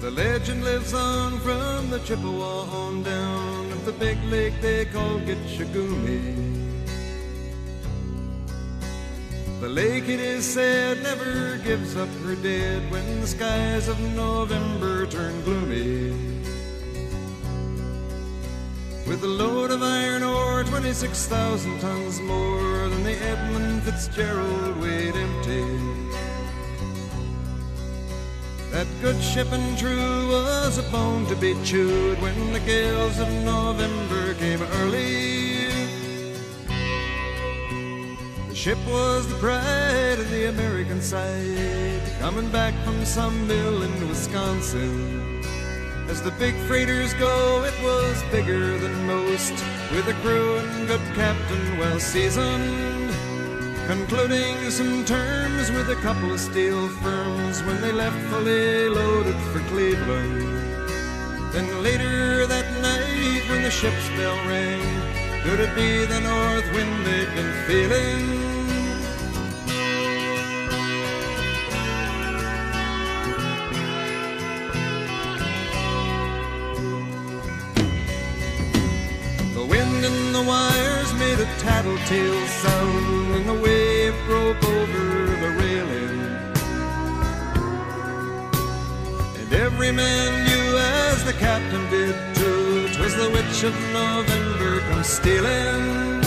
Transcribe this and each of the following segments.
The legend lives on from the Chippewa on down at the big lake they call Gitchagumi. The lake, it is said, never gives up her dead when the skies of November turn gloomy. With a load of iron ore, 26,000 tons more than the Edmund Fitzgerald weighed empty. That good ship and true was a bone to be chewed when the gales of November came early. The ship was the pride of the American side, coming back from some mill in Wisconsin. As the big freighters go, it was bigger than most, with a crew and good captain well seasoned, concluding some terms with a couple of steel firms when they left fully loaded for Cleveland. Then later that night when the ship's bell rang, could it be the north wind they'd been feeling? The wind in the wires made a tattletale sound, and the wave broke over the railing. And every man knew, as the captain did too, 'twas the witch of November come stealing.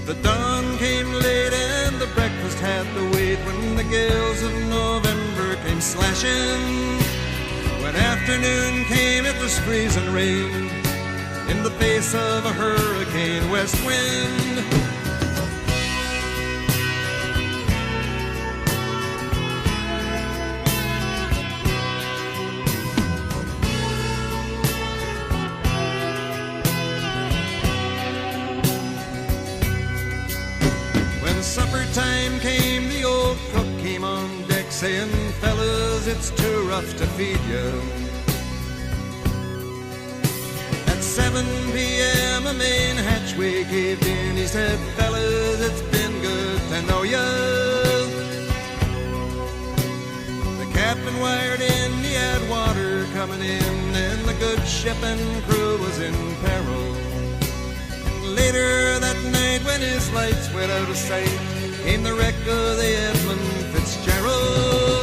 The dawn came late and the breakfast had to wait when the gales of November came slashing. When afternoon came, it was freezing rain in the face of a hurricane west wind. When supper time came, the old cook came on deck saying, "Fellas, it's too rough to feed you." At 7 p.m. a main hatchway caved in. He said, "Fellas, it's been good to know ya." The captain wired in, he had water coming in, and the good ship and crew was in peril. And later that night, when his lights went out of sight, came the wreck of the Edmund Fitzgerald.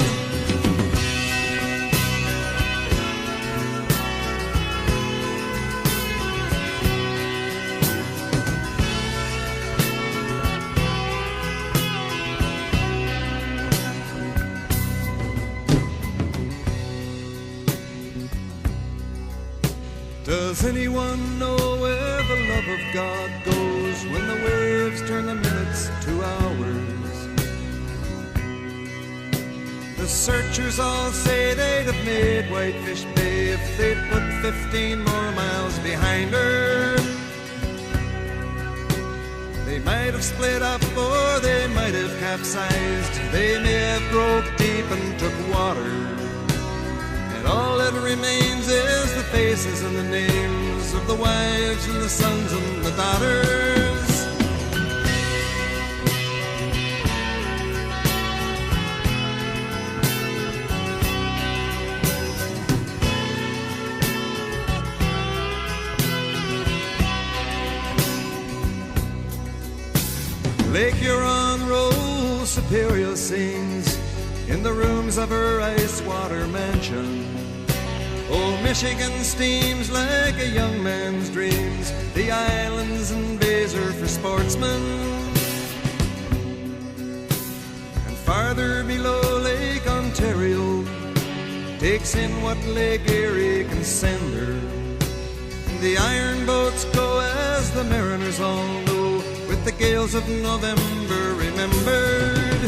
Does anyone know where the love of God goes when the waves turn the minutes to hours? The searchers all say they'd have made Whitefish Bay if they'd put 15 more miles behind her. They might have split up or they might have capsized. They may have broke deep and took water. And all that remains is the faces and the names of the wives and the sons and the daughters. Lake Huron rolls Superior sings in the rooms of her ice-water mansion. Old Michigan steams like a young man's dreams. The islands and bays are for sportsmen. And farther below, Lake Ontario takes in what Lake Erie can send her. The iron boats go, as the mariners all know, with the gales of November remembered.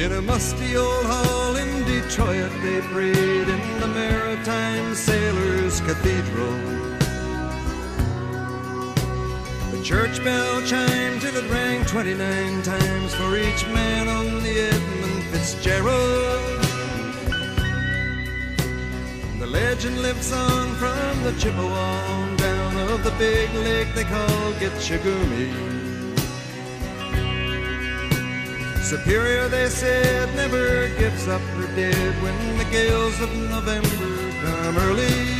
In a musty old hall in Detroit they prayed in the Maritime Sailors' Cathedral. The church bell chimed till it rang 29 times for each man on the Edmund Fitzgerald. The legend lives on from the Chippewa on down of the big lake they call Gitchagumi. Superior, they said, never gives up her dead when the gales of November come early.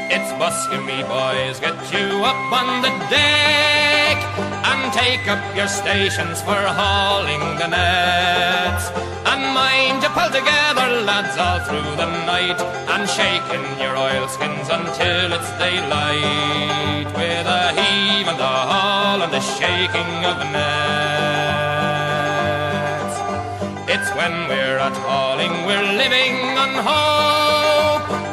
It's buskin' me, boys, get you up on the deck and take up your stations for hauling the nets. And mind you pull together, lads, all through the night, and shaking your oilskins until it's daylight, with a heave and a haul and the shaking of nets. It's when we're at hauling, we're living on hope.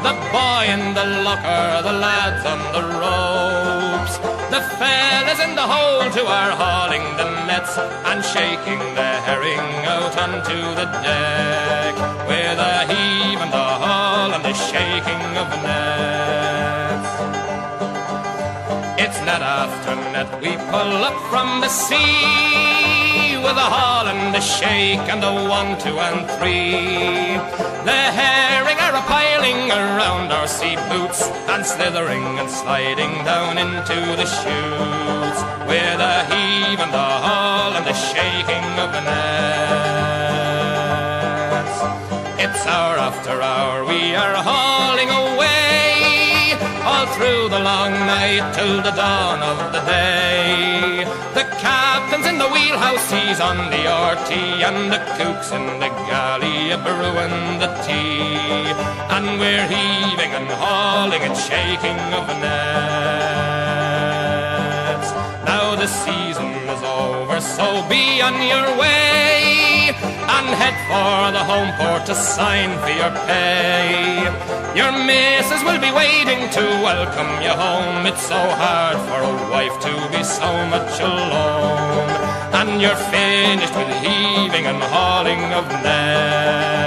The boy in the locker, the lads on the ropes, the fellas in the hold who are hauling the nets and shaking the herring out onto the deck, with a heave and a haul and the shaking of nets. It's net after net we pull up from the sea, with a haul and a shake and a 1, 2, and 3. The herring are a-piling around our sea boots and slithering and sliding down into the chutes, with a heave and a haul and a shaking of the nets. It's hour after hour we are hauling away, all through the long night till the dawn of the day. The captain's in the wheelhouse, he's on the RT, and the cook's in the galley a-brewing the tea, and we're heaving and hauling and shaking of the nets. Now the season is over, so be on your way, and head for the home port to sign for your pay. Your missus will be waiting to welcome you home. It's so hard for a wife to be so much alone, and you're finished with heaving and hauling of nets.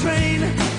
train